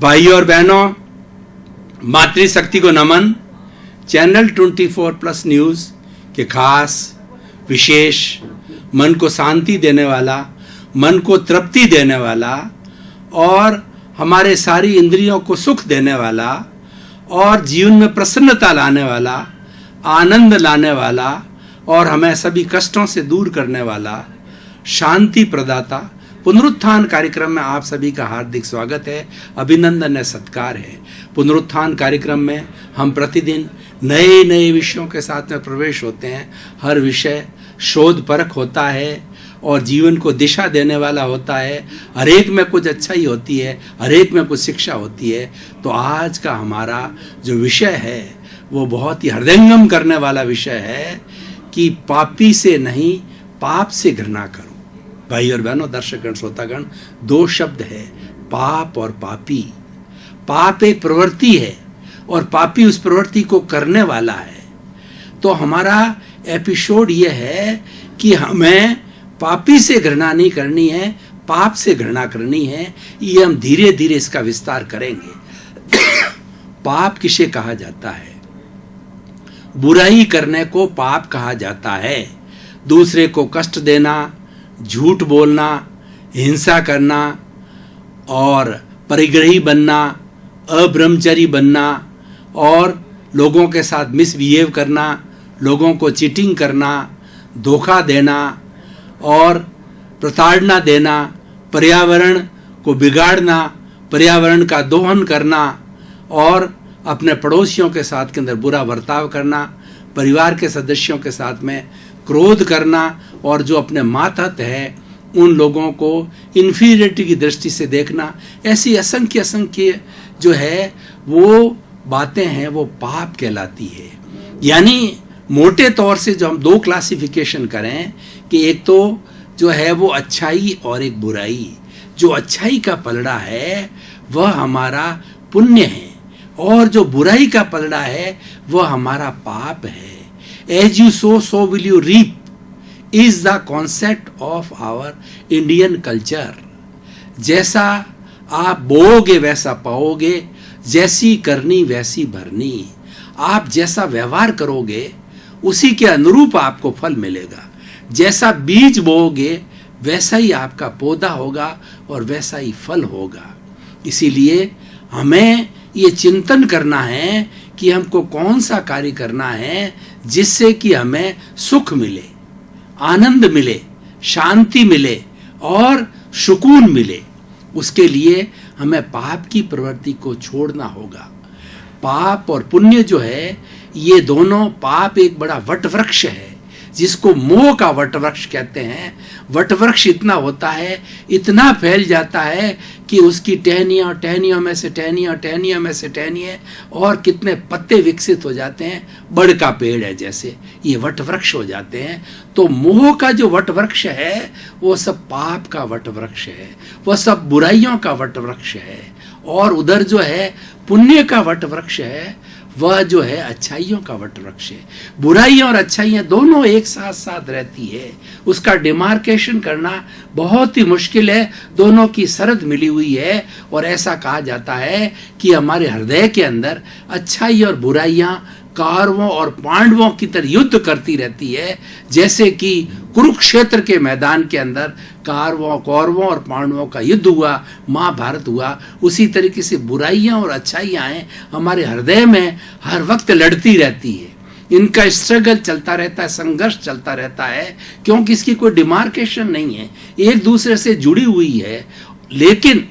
भाइयों और बहनों, मातृशक्ति को नमन। चैनल 24+ न्यूज़ के खास विशेष, मन को शांति देने वाला, मन को तृप्ति देने वाला और हमारे सारी इंद्रियों को सुख देने वाला और जीवन में प्रसन्नता लाने वाला, आनंद लाने वाला और हमें सभी कष्टों से दूर करने वाला शांति प्रदाता पुनरुत्थान कार्यक्रम में आप सभी का हार्दिक स्वागत है, अभिनंदन है, सत्कार है। पुनरुत्थान कार्यक्रम में हम प्रतिदिन नए नए विषयों के साथ में प्रवेश होते हैं। हर विषय शोध परख होता है और जीवन को दिशा देने वाला होता है। हर एक में कुछ अच्छाई होती है, हर एक में कुछ शिक्षा होती है। तो आज का हमारा जो विषय है वो बहुत ही हृदयंगम करने वाला विषय है कि पापी से नहीं, पाप से घृणा करो। भाई और बहनों, दर्शकगण, श्रोतागण, दो शब्द है, पाप और पापी। पाप एक प्रवृत्ति है और पापी उस प्रवृत्ति को करने वाला है। तो हमारा एपिसोड ये है कि हमें पापी से घृणा नहीं करनी है, पाप से घृणा करनी है। ये हम धीरे धीरे इसका विस्तार करेंगे। पाप किसे कहा जाता है? बुराई करने को पाप कहा जाता है। दूसरे को कष्ट देना, झूठ बोलना, हिंसा करना और परिग्रही बनना, अब्रह्मचारी बनना और लोगों के साथ मिसबिहेव करना, लोगों को चीटिंग करना, धोखा देना और प्रताड़ना देना, पर्यावरण को बिगाड़ना, पर्यावरण का दोहन करना और अपने पड़ोसियों के साथ के अंदर बुरा बर्ताव करना, परिवार के सदस्यों के साथ में क्रोध करना और जो अपने मातहत है उन लोगों को इन्फीरियरिटी की दृष्टि से देखना, ऐसी असंख्य असंख्य जो है वो बातें हैं, वो पाप कहलाती है। यानी मोटे तौर से जो हम दो क्लासिफिकेशन करें कि एक तो जो है वो अच्छाई और एक बुराई। जो अच्छाई का पलड़ा है वह हमारा पुण्य है और जो बुराई का पलड़ा है वह हमारा पाप है। As you sow, so will you reap is the concept of our Indian culture. जैसा आप बोओगे वैसा पाओगे, जैसी करनी वैसी भरनी। आप जैसा व्यवहार करोगे उसी के अनुरूप आपको फल मिलेगा। जैसा बीज बोओगे वैसा ही आपका पौधा होगा और वैसा ही फल होगा। इसीलिए हमें ये चिंतन करना है कि हमको कौन सा कार्य करना है जिससे कि हमें सुख मिले, आनंद मिले, शांति मिले और सुकून मिले। उसके लिए हमें पाप की प्रवृत्ति को छोड़ना होगा। पाप और पुण्य जो है ये दोनों, पाप एक बड़ा वटवृक्ष है जिसको मोह का वटवृक्ष कहते हैं। वटवृक्ष इतना होता है, इतना फैल जाता है कि उसकी टहनियाँ, टहनियों में से टहनियाँ, टहनियों में से टहनियाँ और कितने पत्ते विकसित हो जाते हैं। बड़ का पेड़ है जैसे, ये वटवृक्ष हो जाते हैं। तो मोह का जो वटवृक्ष है वो सब पाप का वटवृक्ष है, वह सब बुराइयों का वटवृक्ष है। और उधर जो है पुण्य का वटवृक्ष है, वह जो है अच्छाइयों का वटवृक्ष है। बुराइयां और अच्छाइयां दोनों एक साथ साथ रहती है, उसका डिमार्केशन करना बहुत ही मुश्किल है। दोनों की सरहद मिली हुई है और ऐसा कहा जाता है कि हमारे हृदय के अंदर अच्छाई और बुराइयां कौरवों और पांडवों की तरह युद्ध करती रहती है। जैसे कि कुरुक्षेत्र के मैदान के अंदर कौरवों और पांडवों का युद्ध हुआ, महाभारत हुआ, उसी तरीके से बुराइयां और अच्छाइयां हमारे हृदय में हर वक्त लड़ती रहती है। इनका स्ट्रगल चलता रहता है, संघर्ष चलता रहता है, क्योंकि इसकी कोई डिमार्केशन नहीं है, एक दूसरे से जुड़ी हुई है। लेकिन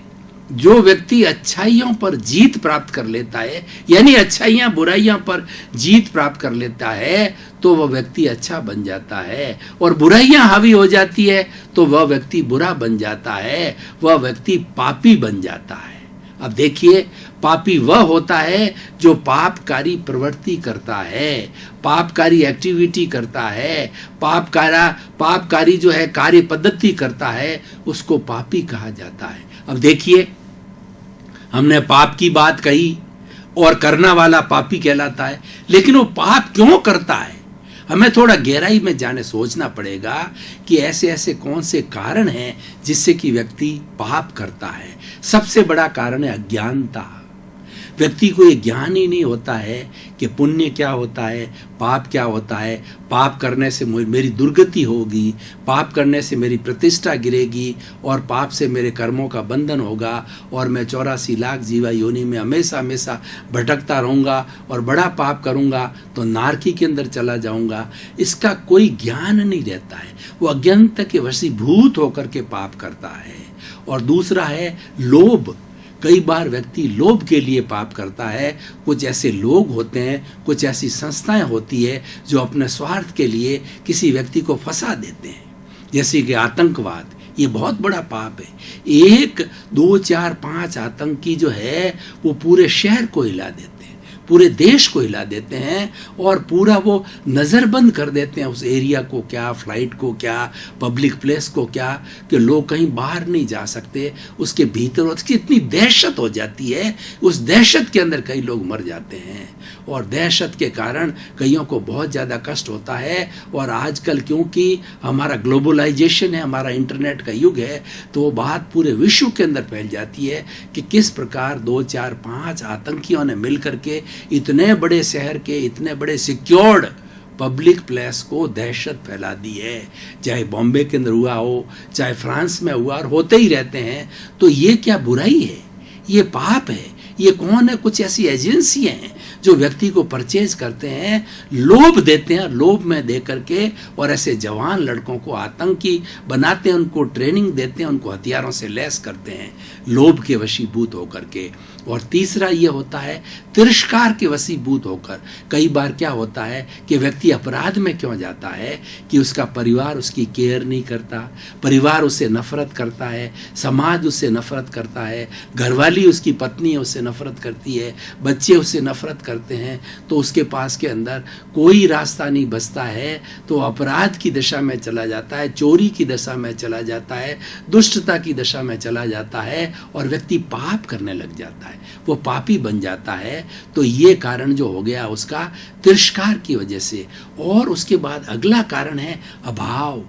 जो व्यक्ति अच्छाइयों पर जीत प्राप्त कर लेता है, यानी अच्छाइयां बुराइयां पर जीत प्राप्त कर लेता है, तो वह व्यक्ति अच्छा बन जाता है। और बुराइयां हावी हो जाती है तो वह व्यक्ति बुरा बन जाता है, वह व्यक्ति पापी बन जाता है। अब देखिए, पापी वह होता है जो पापकारी प्रवृत्ति करता है, पापकारी एक्टिविटी करता है, पापकारी जो है कार्य पद्धति करता है, उसको पापी कहा जाता है। अब देखिए, हमने पाप की बात कही और करना वाला पापी कहलाता है, लेकिन वो पाप क्यों करता है? हमें थोड़ा गहराई में जाने सोचना पड़ेगा कि ऐसे ऐसे कौन से कारण हैं जिससे कि व्यक्ति पाप करता है। सबसे बड़ा कारण है अज्ञानता। व्यक्ति को ये ज्ञान ही नहीं होता है कि पुण्य क्या होता है, पाप क्या होता है। पाप करने से मेरी दुर्गति होगी, पाप करने से मेरी प्रतिष्ठा गिरेगी और पाप से मेरे कर्मों का बंधन होगा और मैं 84 लाख जीवा योनि में हमेशा हमेशा भटकता रहूँगा और बड़ा पाप करूँगा तो नारकी के अंदर चला जाऊँगा। इसका कोई ज्ञान नहीं रहता है, वो अज्ञानता के वशीभूत होकर के पाप करता है। और दूसरा है लोभ। कई बार व्यक्ति लोभ के लिए पाप करता है। कुछ ऐसे लोग होते हैं, कुछ ऐसी संस्थाएं होती है जो अपने स्वार्थ के लिए किसी व्यक्ति को फंसा देते हैं, जैसे कि आतंकवाद। ये बहुत बड़ा पाप है। 1, 2, 4, 5 आतंकी जो है वो पूरे शहर को हिला देते हैं, पूरे देश को हिला देते हैं और पूरा वो नज़रबंद कर देते हैं उस एरिया को, क्या फ्लाइट को, क्या पब्लिक प्लेस को, क्या कि लोग कहीं बाहर नहीं जा सकते। उसके भीतर उसकी इतनी दहशत हो जाती है, उस दहशत के अंदर कई लोग मर जाते हैं और दहशत के कारण कईयों को बहुत ज़्यादा कष्ट होता है। और आजकल क्योंकि हमारा ग्लोबलाइजेशन है, हमारा इंटरनेट का युग है, तो वो बात पूरे विश्व के अंदर फैल जाती है कि किस प्रकार 2, 4, 5 आतंकियों ने मिल करके इतने बड़े शहर के, इतने बड़े सिक्योर्ड पब्लिक प्लेस को दहशत फैला दी है। चाहे बॉम्बे के अंदर हुआ हो, चाहे फ्रांस में हुआ, और होते ही रहते हैं। तो ये क्या बुराई है? ये पाप है। ये कौन है? कुछ ऐसी एजेंसियां हैं जो व्यक्ति को परचेज करते हैं, लोभ देते हैं, लोभ में दे करके और ऐसे जवान लड़कों को आतंकी बनाते हैं, उनको ट्रेनिंग देते हैं, उनको हथियारों से लैस करते हैं लोभ के वशीभूत होकर के। और तीसरा ये होता है तिरस्कार के वशीभूत होकर। कई बार क्या होता है कि व्यक्ति अपराध में क्यों जाता है कि उसका परिवार उसकी केयर नहीं करता, परिवार उससे नफरत करता है, समाज उससे नफरत करता है, घरवाली उसकी पत्नी उससे नफरत करती है, बच्चे उससे नफरत करते हैं, तो उसके पास के अंदर कोई रास्ता नहीं बचता है, तो अपराध की दशा में चला जाता है, चोरी की दशा में चला जाता है, दुष्टता की दशा में चला जाता है और व्यक्ति पाप करने लग जाता है, वो पापी बन जाता है। तो ये कारण जो हो गया उसका तिरस्कार की वजह से। और उसके बाद अगला कारण है अभाव।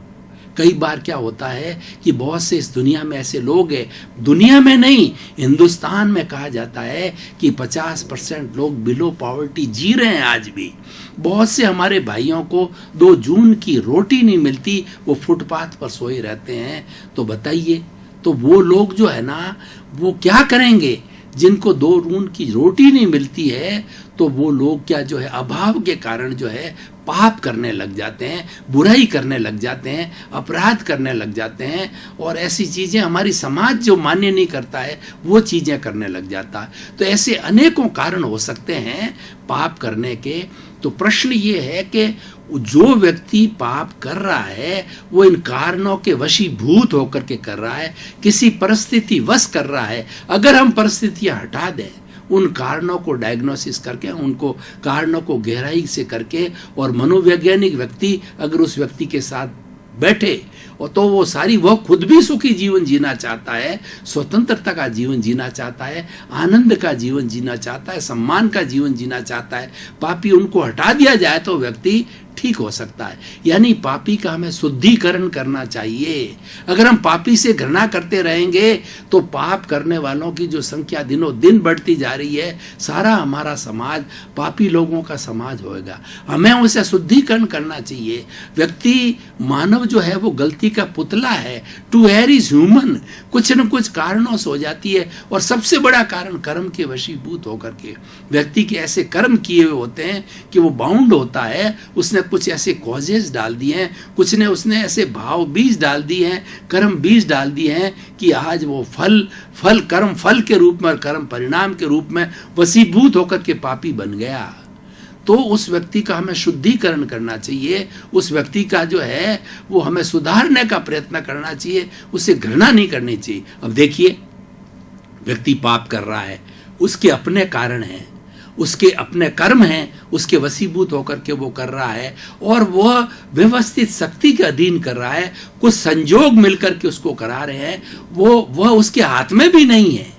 कई बार क्या होता है कि बहुत से इस दुनिया में ऐसे लोग हैं, दुनिया में नहीं, हिंदुस्तान में कहा जाता है कि 50% लोग बिलो पॉवर्टी जी रहे हैं आज भी। बहुत से हमारे भाइयों को 2 जून की रोटी नहीं मिलती, वो फुटपाथ पर सोए रहते हैं। तो बताइए, तो वो लोग जो है ना, वो क्या करेंगे? जिनको 2 जून की रोटी नहीं मिलती है, तो वो लोग क्या जो है अभाव के कारण जो है पाप करने लग जाते हैं, बुराई करने लग जाते हैं, अपराध करने लग जाते हैं और ऐसी चीज़ें हमारी समाज जो मान्य नहीं करता है वो चीज़ें करने लग जाता है। तो ऐसे अनेकों कारण हो सकते हैं पाप करने के। तो प्रश्न ये है कि जो व्यक्ति पाप कर रहा है वो इन कारणों के वशीभूत होकर के कर रहा है, किसी परिस्थिति वश कर रहा है। अगर हम परिस्थितियां हटा दें, उन कारणों को डायग्नोसिस करके, उनको कारणों को गहराई से करके, और मनोवैज्ञानिक व्यक्ति अगर उस व्यक्ति के साथ बैठे और तो वो खुद भी सुखी जीवन जीना चाहता है, स्वतंत्रता का जीवन जीना चाहता है, आनंद का जीवन जीना चाहता है, सम्मान का जीवन जीना चाहता है, पापी उनको हटा दिया जाए तो व्यक्ति ठीक हो सकता है। यानी पापी का हमें शुद्धिकरण करना चाहिए। अगर हम पापी से घृणा करते रहेंगे तो पाप करने वालों की जो संख्या दिनों दिन बढ़ती जा रही है, सारा हमारा समाज पापी लोगों का समाज होगा। हमें उसे शुद्धिकरण करना चाहिए। व्यक्ति, मानव जो है वो गलती का पुतला है, टू एयर इज ह्यूमन। कुछ न कुछ कारणों से हो जाती है और सबसे बड़ा कारण कर्म के वशीभूत होकर के व्यक्ति के ऐसे कर्म किए हुए होते हैं कि वो बाउंड होता है। उसने कुछ ऐसे कॉजेज डाल दिए हैं, कुछ ने उसने ऐसे भाव बीज डाल दिए हैं, कर्म बीज डाल दिए हैं कि आज वो फल कर्म फल के रूप में और कर्म परिणाम के रूप में वशीभूत होकर के पापी बन गया। तो उस व्यक्ति का हमें शुद्धिकरण करना चाहिए। उस व्यक्ति का जो है वो हमें सुधारने का प्रयत्न करना चाहिए, उससे घृणा नहीं करनी चाहिए। अब देखिए, व्यक्ति पाप कर रहा है, उसके अपने कारण हैं, उसके अपने कर्म हैं, उसके वशीभूत होकर के वो कर रहा है और वह व्यवस्थित शक्ति के अधीन कर रहा है। कुछ संजोग मिलकर के उसको करा रहे हैं, वो उसके हाथ में भी नहीं है।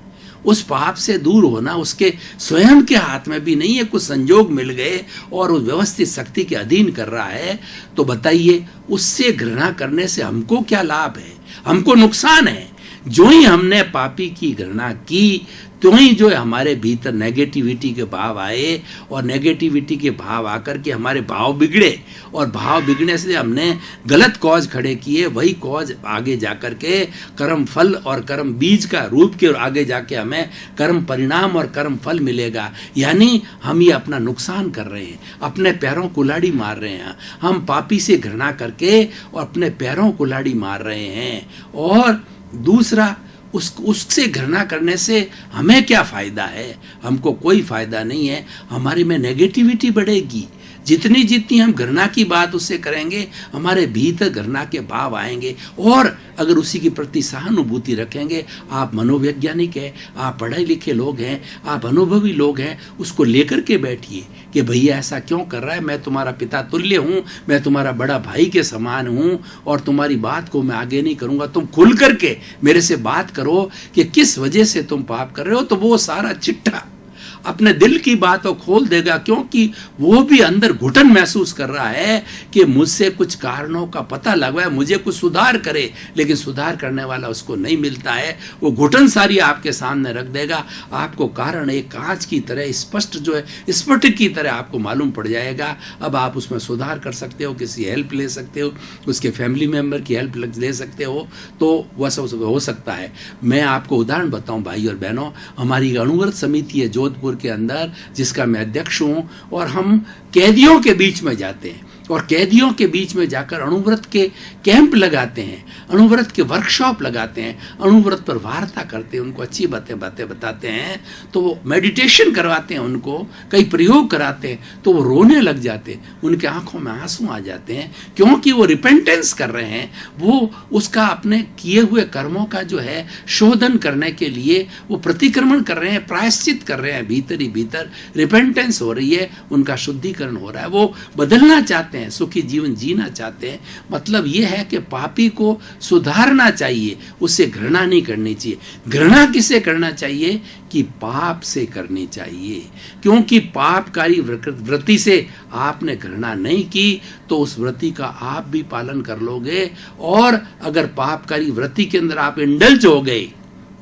उस पाप से दूर होना उसके स्वयं के हाथ में भी नहीं है। कुछ संजोग मिल गए और उस व्यवस्थित शक्ति के अधीन कर रहा है, तो बताइए उससे घृणा करने से हमको क्या लाभ है? हमको नुकसान है। जो ही हमने पापी की घृणा की तो ही जो है हमारे भीतर नेगेटिविटी के भाव आए, और नेगेटिविटी के भाव आकर के हमारे भाव बिगड़े, और भाव बिगड़ने से हमने गलत कॉज खड़े किए। वही कॉज आगे जाकर के कर्म फल और कर्म बीज का रूप के आगे जाके हमें कर्म परिणाम और कर्म फल मिलेगा। यानी हम ये अपना नुकसान कर रहे हैं, अपने पैरों कुल्हाड़ी मार रहे हैं। हम पापी से घृणा करके और अपने पैरों कुल्हाड़ी मार रहे हैं। और दूसरा, उससे घृणा करने से हमें क्या फायदा है? हमको कोई फायदा नहीं है। हमारे में नेगेटिविटी बढ़ेगी। जितनी जितनी हम घृणा की बात उससे करेंगे, हमारे भीतर घृणा के भाव आएंगे। और अगर उसी के प्रति सहानुभूति रखेंगे, आप मनोवैज्ञानिक हैं, आप पढ़े लिखे लोग हैं, आप अनुभवी लोग हैं, उसको लेकर के बैठिए कि भैया ऐसा क्यों कर रहा है, मैं तुम्हारा पिता तुल्य हूँ, मैं तुम्हारा बड़ा भाई के समान हूँ, और तुम्हारी बात को मैं आगे नहीं करूँगा। तुम खुल करके मेरे से बात करो कि किस वजह से तुम पाप कर रहे हो, तो वो सारा चिट्ठा अपने दिल की बात को खोल देगा। क्योंकि वो भी अंदर घुटन महसूस कर रहा है कि मुझसे कुछ कारणों का पता लगा है, मुझे कुछ सुधार करे, लेकिन सुधार करने वाला उसको नहीं मिलता है। वो घुटन सारी आपके सामने रख देगा। आपको कारण एक कांच की तरह स्पष्ट जो है स्फटिक की तरह आपको मालूम पड़ जाएगा। अब आप उसमें सुधार कर सकते हो, किसी हेल्प ले सकते हो, उसके फैमिली मेम्बर की हेल्प ले सकते हो, तो वह सब हो सकता है। मैं आपको उदाहरण बताऊं भाई और बहनों, हमारी अणुव्रत समिति है जोधपुर के अंदर, जिसका मैं अध्यक्ष हूं, और हम कैदियों के बीच में जाते हैं और कैदियों के बीच में जाकर अणुव्रत के कैंप लगाते हैं, अणुव्रत के वर्कशॉप लगाते हैं, अणुव्रत पर वार्ता करते हैं, उनको अच्छी बातें बताते हैं, तो वो मेडिटेशन करवाते हैं, उनको कई प्रयोग कराते हैं, तो वो रोने लग जाते हैं, उनके आंखों में आंसू आ जाते हैं, क्योंकि वो रिपेंटेंस कर रहे हैं। वो उसका अपने किए हुए कर्मों का जो है शोधन करने के लिए वो प्रतिक्रमण कर रहे हैं, प्रायश्चित कर रहे हैं। भीतर ही भीतर रिपेंटेंस हो रही है, उनका शुद्धिकरण हो रहा है, वो बदलना चाहते हैं, सुखी जीवन जीना चाहते हैं। मतलब ये है कि पापी को सुधारना चाहिए, उससे घृणा नहीं करनी चाहिए। घृणा किसे करना चाहिए? कि पाप से करनी चाहिए। क्योंकि पापकारी वृत्ति से आपने घृणा नहीं की तो उस वृत्ति का आप भी पालन कर लोगे। और अगर पापकारी वृत्ति के अंदर आप इंडल्ज हो गए,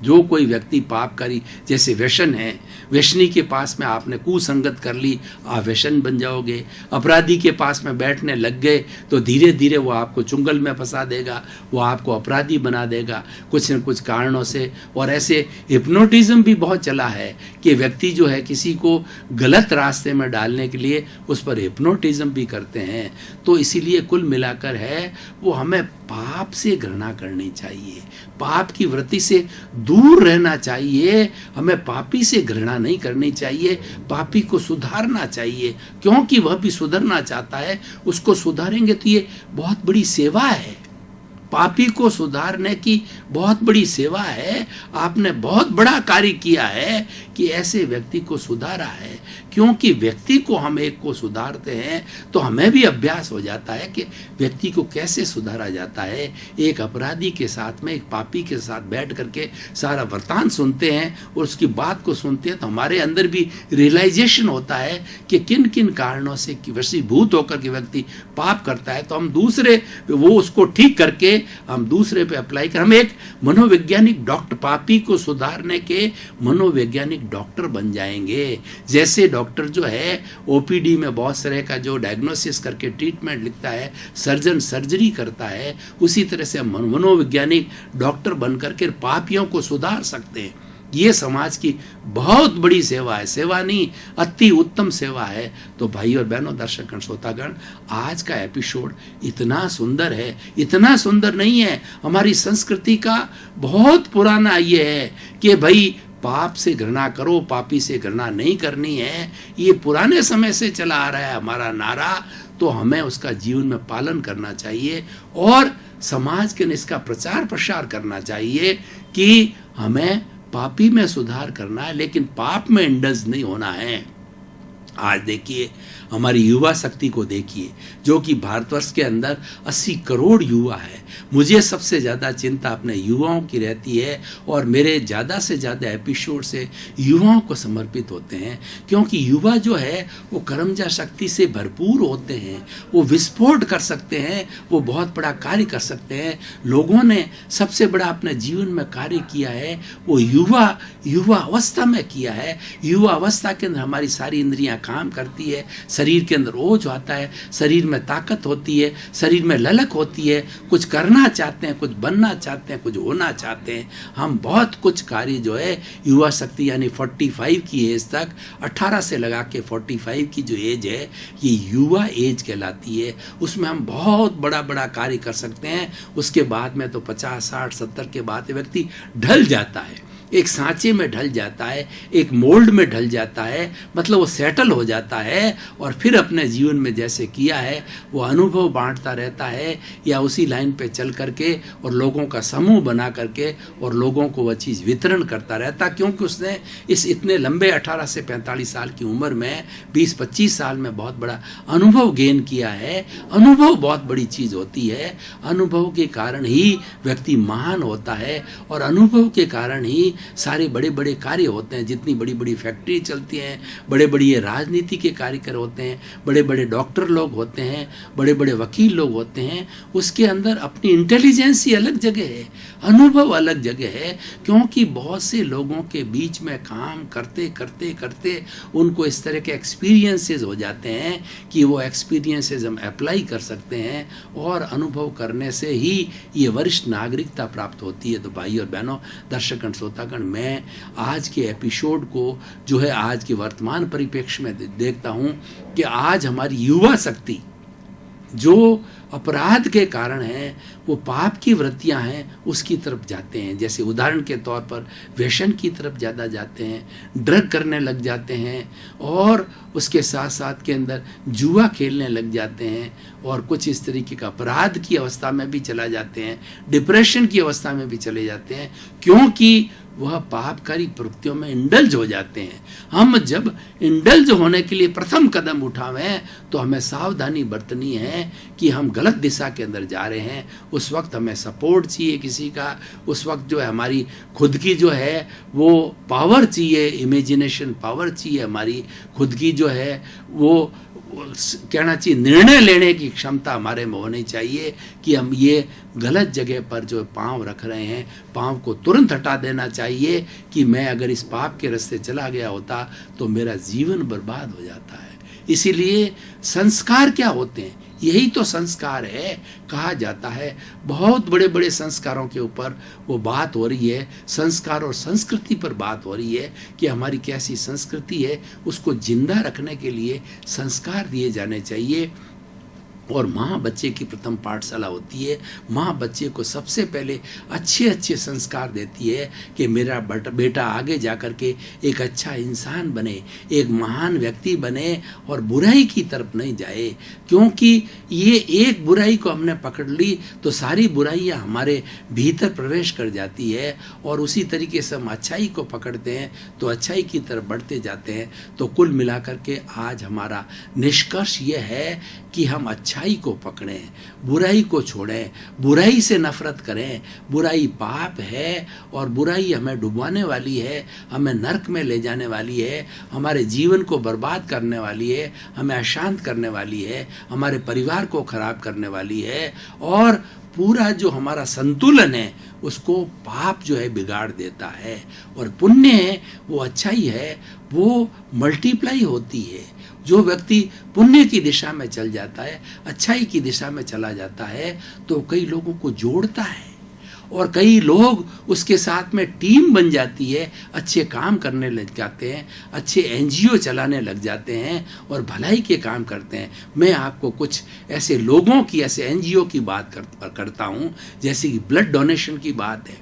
जो कोई व्यक्ति पापकारी, जैसे व्यसन है, व्यसनी के पास में आपने कुसंगत कर ली, आप व्यसन बन जाओगे। अपराधी के पास में बैठने लग गए तो धीरे धीरे वो आपको चुंगल में फंसा देगा, वो आपको अपराधी बना देगा कुछ न कुछ कारणों से। और ऐसे हिप्नोटिज्म भी बहुत चला है कि व्यक्ति जो है किसी को गलत रास्ते में डालने के लिए उस पर हिप्नोटिज्म भी करते हैं। तो इसीलिए कुल मिलाकर है वो हमें पाप से घृणा करनी चाहिए, पाप की वृत्ति से दूर रहना चाहिए। हमें पापी से घृणा नहीं करनी चाहिए, पापी को सुधारना चाहिए, क्योंकि वह भी सुधरना चाहता है। उसको सुधारेंगे तो ये बहुत बड़ी सेवा है, पापी को सुधारने की बहुत बड़ी सेवा है। आपने बहुत बड़ा कार्य किया है कि ऐसे व्यक्ति को सुधारा है। क्योंकि व्यक्ति को हम एक को सुधारते हैं तो हमें भी अभ्यास हो जाता है कि व्यक्ति को कैसे सुधारा जाता है। एक अपराधी के साथ में, एक पापी के साथ बैठ करके सारा वृतांत सुनते हैं और उसकी बात को सुनते हैं तो हमारे अंदर भी रियलाइजेशन होता है कि किन किन कारणों से वशीभूत होकर के व्यक्ति पाप करता है। तो हम दूसरे, वो उसको ठीक करके हम दूसरे पे अप्लाई कर, हम एक मनोवैज्ञानिक डॉक्टर, पापी को सुधारने के मनोवैज्ञानिक डॉक्टर बन जाएंगे। जैसे डॉक्टर जो है ओपीडी में बहुत सारे का जो डायग्नोसिस करके ट्रीटमेंट लिखता है, सर्जन सर्जरी करता है, उसी तरह से हम मनोवैज्ञानिक डॉक्टर बनकर के पापियों को सुधार सकते हैं। ये समाज की बहुत बड़ी सेवा है, सेवा नहीं अति उत्तम सेवा है। तो भाई और बहनों, दर्शकगण, श्रोतागण, आज का एपिसोड इतना सुंदर है, इतना सुंदर नहीं है, हमारी संस्कृति का बहुत पुराना ये है कि भाई पाप से घृणा करो, पापी से घृणा नहीं करनी है। ये पुराने समय से चला आ रहा है हमारा नारा, तो हमें उसका जीवन में पालन करना चाहिए और समाज के इसका प्रचार प्रसार करना चाहिए कि हमें पापी में सुधार करना है, लेकिन पाप में इंडल्ज नहीं होना है। आज देखिए हमारी युवा शक्ति को देखिए, जो कि भारतवर्ष के अंदर 80 करोड़ युवा है। मुझे सबसे ज़्यादा चिंता अपने युवाओं की रहती है और मेरे ज़्यादा से ज़्यादा एपिसोड से युवाओं को समर्पित होते हैं, क्योंकि युवा जो है वो कर्मजा शक्ति से भरपूर होते हैं, वो विस्फोट कर सकते हैं, वो बहुत बड़ा कार्य कर सकते हैं। लोगों ने सबसे बड़ा अपने जीवन में कार्य किया है वो युवा अवस्था में किया है। युवा अवस्था के अंदर हमारी सारी इंद्रियां काम करती है, शरीर के अंदर ओज आता है, शरीर में ताकत होती है, शरीर में ललक होती है, कुछ करना चाहते हैं, कुछ बनना चाहते हैं, कुछ होना चाहते हैं। हम बहुत कुछ कार्य जो है युवा शक्ति यानी 45 की एज तक, 18 से लगा के 45 की जो एज है ये युवा एज कहलाती है। उसमें हम बहुत बड़ा बड़ा कार्य कर सकते हैं। उसके बाद में तो 50, 60, 70 के बाद व्यक्ति ढल जाता है, एक सांचे में ढल जाता है, एक मोल्ड में ढल जाता है, मतलब वो सेटल हो जाता है और फिर अपने जीवन में जैसे किया है वो अनुभव बांटता रहता है या उसी लाइन पे चल करके और लोगों का समूह बना करके और लोगों को वह चीज़ वितरण करता रहता, क्योंकि उसने इस इतने लंबे 18 से 45 साल की उम्र में 20-25 साल में बहुत बड़ा अनुभव गेन किया है। अनुभव बहुत बड़ी चीज़ होती है। अनुभव के कारण ही व्यक्ति महान होता है और अनुभव के कारण ही सारे बड़े बड़े कार्य होते हैं। जितनी बड़ी बड़ी फैक्ट्री चलती हैं, बड़े बड़े ये राजनीति के कार्यकर होते हैं, बड़े बड़े डॉक्टर लोग होते हैं, बड़े बड़े वकील लोग होते हैं, उसके अंदर अपनी इंटेलिजेंस ही अलग जगह है, अनुभव अलग जगह है, क्योंकि बहुत से लोगों के बीच में काम करते करते करते उनको इस तरह के एक्सपीरियंसेस हो जाते हैं कि वो एक्सपीरियंसेस हम अप्लाई कर सकते हैं और अनुभव करने से ही ये वरिष्ठ नागरिकता प्राप्त होती है। तो भाई और बहनों, दर्शकगण, श्रोतागण, मैं आज के एपिसोड को जो है आज के वर्तमान परिप्रेक्ष्य में देखता हूं कि आज हमारी युवा शक्ति जो अपराध के कारण है, वो पाप की वृत्तियां हैं, उसकी तरफ जाते हैं। जैसे उदाहरण के तौर पर व्यसन की तरफ ज़्यादा जाते हैं, ड्रग करने लग जाते हैं और उसके साथ साथ के अंदर जुआ खेलने लग जाते हैं और कुछ इस तरीके का अपराध की अवस्था में भी चला जाते हैं, डिप्रेशन की अवस्था में भी चले जाते हैं, क्योंकि वह पापकारी प्रवृत्तियों में इंडल्ज हो जाते हैं। हम जब इंडल्ज होने के लिए प्रथम कदम उठावें तो हमें सावधानी बरतनी है कि हम गलत दिशा के अंदर जा रहे हैं। उस वक्त हमें सपोर्ट चाहिए किसी का, उस वक्त जो है हमारी खुद की जो है वो पावर चाहिए, इमेजिनेशन पावर चाहिए, हमारी खुद की जो है वो कहना चाहिए निर्णय लेने की क्षमता हमारे में होनी चाहिए कि हम ये गलत जगह पर जो पांव रख रहे हैं, पांव को तुरंत हटा देना चाहिए कि मैं अगर इस पाप के रास्ते चला गया होता तो मेरा जीवन बर्बाद हो जाता है। इसीलिए संस्कार क्या होते हैं, यही तो संस्कार है। कहा जाता है बहुत बड़े बड़े संस्कारों के ऊपर वो बात हो रही है, संस्कार और संस्कृति पर बात हो रही है कि हमारी कैसी संस्कृति है, उसको जिंदा रखने के लिए संस्कार दिए जाने चाहिए। और माँ बच्चे की प्रथम पाठशाला होती है। माँ बच्चे को सबसे पहले अच्छे अच्छे संस्कार देती है कि मेरा बेटा आगे जा कर के एक अच्छा इंसान बने, एक महान व्यक्ति बने और बुराई की तरफ नहीं जाए, क्योंकि ये एक बुराई को हमने पकड़ ली तो सारी बुराइयाँ हमारे भीतर प्रवेश कर जाती है और उसी तरीके से हम अच्छाई को पकड़ते हैं तो अच्छाई की तरफ बढ़ते जाते हैं। तो कुल मिलाकर के आज हमारा निष्कर्ष ये है कि हम अच्छाई को पकड़ें, बुराई को छोड़ें, बुराई से नफरत करें। बुराई पाप है और बुराई हमें डुबाने वाली है, हमें नरक में ले जाने वाली है, हमारे जीवन को बर्बाद करने वाली है, हमें अशांत करने वाली है, हमारे परिवार को खराब करने वाली है और पूरा जो हमारा संतुलन है उसको पाप जो है बिगाड़ देता है। और पुण्य है वो अच्छाई है, वो मल्टीप्लाई होती है। जो व्यक्ति पुण्य की दिशा में चल जाता है, अच्छाई की दिशा में चला जाता है तो कई लोगों को जोड़ता है और कई लोग उसके साथ में टीम बन जाती है, अच्छे काम करने लग जाते हैं, अच्छे एनजीओ चलाने लग जाते हैं और भलाई के काम करते हैं। मैं आपको कुछ ऐसे लोगों की, ऐसे एनजीओ की बात करता हूँ, जैसे कि ब्लड डोनेशन की बात है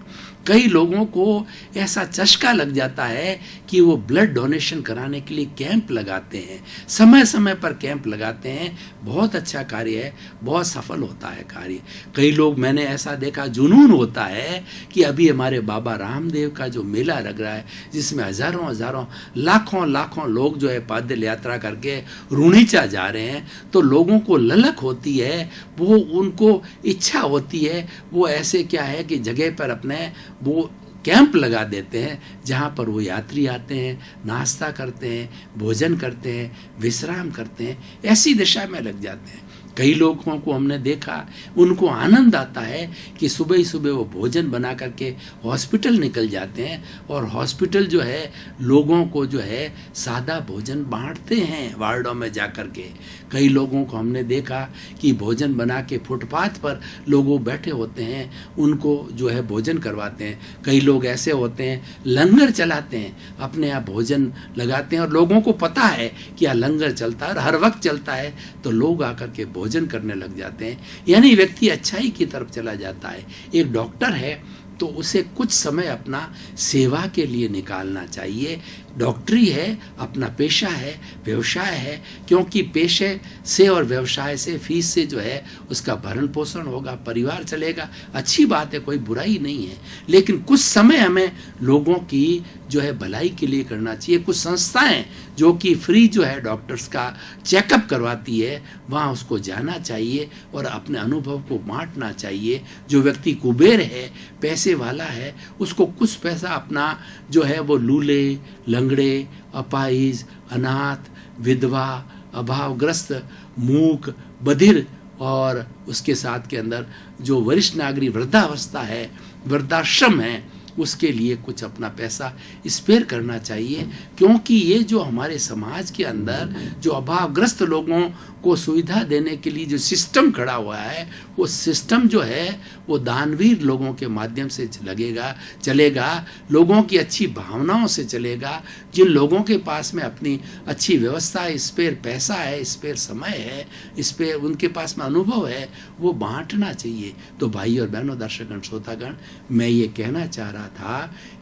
कई लोगों को ऐसा चस्का लग जाता है कि वो ब्लड डोनेशन कराने के लिए कैंप लगाते हैं, समय समय पर कैंप लगाते हैं। बहुत अच्छा कार्य है, बहुत सफल होता है कार्य। कई लोग, मैंने ऐसा देखा, जुनून होता है कि अभी हमारे बाबा रामदेव का जो मेला लग रहा है, जिसमें हजारों हजारों लाखों लाखों लोग जो है पैदल यात्रा करके रूणीचा जा रहे हैं, तो लोगों को ललक होती है, वो उनको इच्छा होती है, वो ऐसे क्या है कि जगह पर अपने वो कैंप लगा देते हैं जहाँ पर वो यात्री आते हैं, नाश्ता करते हैं, भोजन करते हैं, विश्राम करते हैं, ऐसी दिशा में लग जाते हैं। कई लोगों को हमने देखा, उनको आनंद आता है कि सुबह ही सुबह वो भोजन बना करके हॉस्पिटल निकल जाते हैं और हॉस्पिटल जो है लोगों को जो है सादा भोजन बांटते हैं वार्डों में जा कर के। कई लोगों को हमने देखा कि भोजन बना के फुटपाथ पर लोगों बैठे होते हैं, उनको जो है भोजन करवाते हैं। कई लोग ऐसे होते हैं लंगर चलाते हैं, अपने यहाँ भोजन लगाते हैं और लोगों को पता है कि यह लंगर चलता है और हर वक्त चलता है, तो लोग आकर के भोजन करने लग जाते हैं। यानी व्यक्ति अच्छाई की तरफ चला जाता है। एक डॉक्टर है तो उसे कुछ समय अपना सेवा के लिए निकालना चाहिए। डॉक्टरी है, अपना पेशा है, व्यवसाय है, क्योंकि पेशे से और व्यवसाय से, फीस से जो है उसका भरण पोषण होगा, परिवार चलेगा, अच्छी बात है, कोई बुराई नहीं है। लेकिन कुछ समय हमें लोगों की जो है भलाई के लिए करना चाहिए। कुछ संस्थाएं जो कि फ्री जो है डॉक्टर्स का चेकअप करवाती है, वहाँ उसको जाना चाहिए और अपने अनुभव को बांटना चाहिए। जो व्यक्ति कुबेर है, पैसे वाला है, उसको कुछ पैसा अपना जो है वो लूले, लंगड़े, अपाहिज, अनाथ, विधवा, अभावग्रस्त, मूक, बधिर और उसके साथ के अंदर जो वरिष्ठ नागरिक वृद्धावस्था है, वृद्धाश्रम है, उसके लिए कुछ अपना पैसा स्पेयर करना चाहिए। क्योंकि ये जो हमारे समाज के अंदर जो अभावग्रस्त लोगों को सुविधा देने के लिए जो सिस्टम खड़ा हुआ है, वो सिस्टम जो है वो दानवीर लोगों के माध्यम से चलेगा, लोगों की अच्छी भावनाओं से चलेगा। जिन लोगों के पास में अपनी अच्छी व्यवस्था है, स्पेयर पैसा है, स्पेयर समय है, स्पेयर उनके पास में अनुभव है, वो बांटना चाहिए। तो भाई और बहनों, दर्शकगण, श्रोतागण, मैं ये कहना चाह रहा था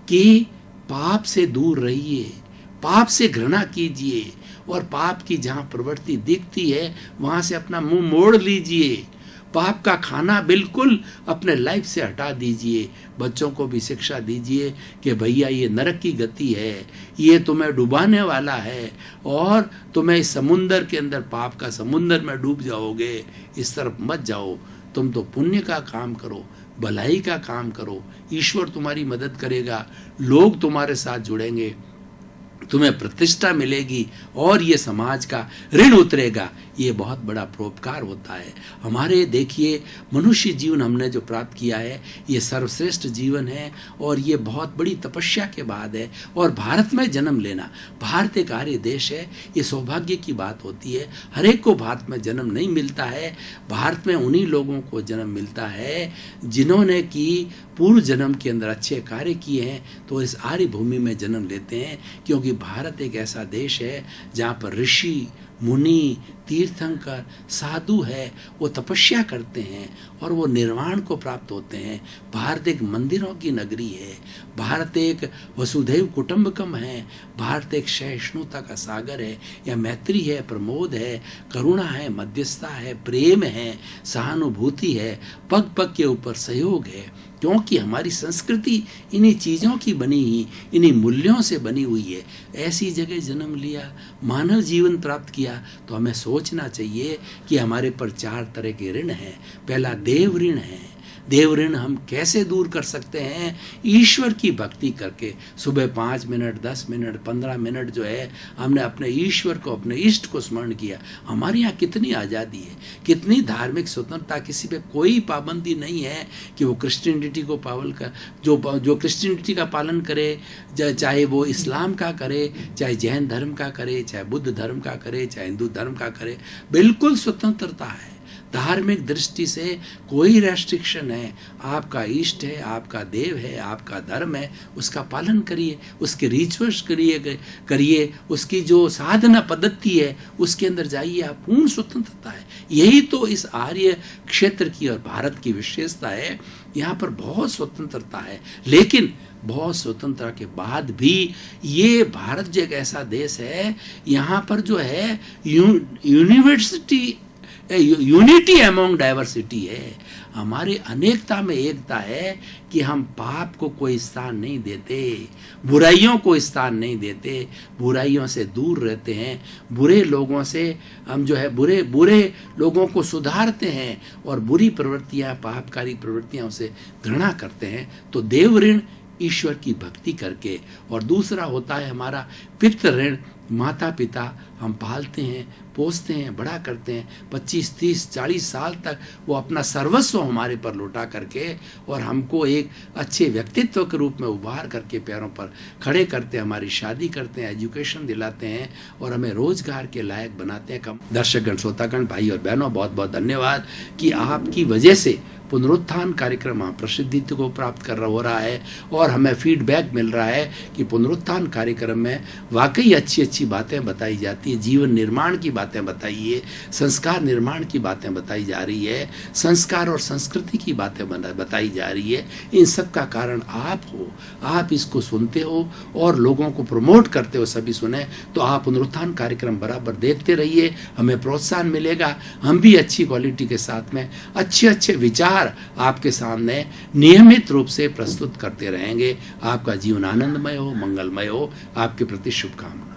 कि पाप से दूर रहिए, पाप से घृणा कीजिए और पाप की जहाँ प्रवृत्ति दिखती है वहाँ से अपना मुंह मोड़ लीजिए। पाप का खाना बिल्कुल अपने लाइफ से हटा दीजिए। बच्चों को भी शिक्षा दीजिए कि भैया ये नरक की गति है, ये तुम्हें डुबाने वाला है और तुम्हें इस समुंदर के अंदर, पाप का समुंदर में डूब जाओगे, इस तरफ मत जाओ। तुम तो पुण्य का काम करो, भलाई का काम करो, ईश्वर तुम्हारी मदद करेगा, लोग तुम्हारे साथ जुड़ेंगे, तुम्हें प्रतिष्ठा मिलेगी और ये समाज का ऋण उतरेगा। ये बहुत बड़ा परोपकार होता है। हमारे देखिए, मनुष्य जीवन हमने जो प्राप्त किया है, ये सर्वश्रेष्ठ जीवन है और ये बहुत बड़ी तपस्या के बाद है। और भारत में जन्म लेना, भारत एक आर्य देश है, ये सौभाग्य की बात होती है। हर एक को भारत में जन्म नहीं मिलता है। भारत में उन्हीं लोगों को जन्म मिलता है जिन्होंने कि पूर्व जन्म के अंदर अच्छे कार्य किए हैं, तो इस आर्य भूमि में जन्म लेते हैं। क्योंकि भारत एक ऐसा देश है जहाँ पर ऋषि, मुनि, तीर्थंकर, साधु है, वो तपस्या करते हैं और वो निर्वाण को प्राप्त होते हैं। भारत एक मंदिरों की नगरी है, भारत एक वसुधैव कुटुंबकम है, भारत एक सहिष्णुता का सागर है। या मैत्री है, प्रमोद है, करुणा है, मध्यस्थता है, प्रेम है, सहानुभूति है, पग पग के ऊपर सहयोग है। क्योंकि हमारी संस्कृति इन्हीं चीज़ों की बनी ही, इन्हीं मूल्यों से बनी हुई है। ऐसी जगह जन्म लिया, मानव जीवन प्राप्त किया, तो हमें सोचना चाहिए कि हमारे पर 4 तरह के ऋण हैं। पहला देव ऋण है। देव ऋण हम कैसे दूर कर सकते हैं? ईश्वर की भक्ति करके। सुबह 5 मिनट, 10 मिनट, 15 मिनट जो है हमने अपने ईश्वर को, अपने इष्ट को स्मरण किया। हमारे यहाँ कितनी आज़ादी है, कितनी धार्मिक स्वतंत्रता, किसी पे कोई पाबंदी नहीं है कि वो क्रिश्चियनिटी को पावन कर, जो क्रिश्चियनिटी का पालन करे, चाहे वो इस्लाम का करे, चाहे जैन धर्म का करे, चाहे बुद्ध धर्म का करे, चाहे हिंदू धर्म का करे, बिल्कुल स्वतंत्रता है। धार्मिक दृष्टि से कोई रेस्ट्रिक्शन है, आपका इष्ट है, आपका देव है, आपका धर्म है, उसका पालन करिए, उसके रिचुअल्स करिए, उसकी जो साधना पद्धति है उसके अंदर जाइए, आप पूर्ण स्वतंत्रता है। यही तो इस आर्य क्षेत्र की और भारत की विशेषता है। यहाँ पर बहुत स्वतंत्रता है, लेकिन बहुत स्वतंत्रता के बाद भी ये भारत जो एक ऐसा देश है, यहाँ पर जो है यूनिटी अमॉन्ग डाइवर्सिटी है। हमारी अनेकता में एकता है कि हम पाप को कोई स्थान नहीं देते, बुराइयों को स्थान नहीं देते, बुराइयों से दूर रहते हैं, बुरे लोगों से हम जो है बुरे लोगों को सुधारते हैं और बुरी प्रवृत्तियां, पापकारी प्रवृत्तियां उसे घृणा करते हैं। तो देव ऋण ईश्वर की भक्ति करके, और दूसरा होता है हमारा पितृ ऋण, माता पिता हम पालते हैं, पोसते हैं, बड़ा करते हैं, 25, 30, 40 साल तक वो अपना सर्वस्व हमारे पर लौटा करके और हमको एक अच्छे व्यक्तित्व के रूप में उभार करके पैरों पर खड़े करते हैं, हमारी शादी करते हैं, एजुकेशन दिलाते हैं और हमें रोजगार के लायक बनाते हैं। दर्शकगण, श्रोतागण, भाई और बहनों, बहुत बहुत धन्यवाद कि आपकी वजह से पुनरुत्थान कार्यक्रम प्रसिद्धि को प्राप्त हो रहा है और हमें फीडबैक मिल रहा है कि पुनरुत्थान कार्यक्रम में वाकई अच्छी अच्छी बातें बताई जाती है, जीवन निर्माण की बातें बताई है, संस्कार निर्माण की बातें बताई जा रही है, संस्कार और संस्कृति की बातें बताई जा रही है। इन सब का कारण आप हो, आप इसको सुनते हो और लोगों को प्रमोट करते हो, सभी सुने। तो आप पुनरुत्थान कार्यक्रम बराबर देखते रहिए, हमें प्रोत्साहन मिलेगा, हम भी अच्छी क्वालिटी के साथ में अच्छे अच्छे विचार आपके सामने नियमित रूप से प्रस्तुत करते रहेंगे। आपका जीवन आनंदमय हो, मंगलमय हो। आपके प्रति शुभकामनाएं।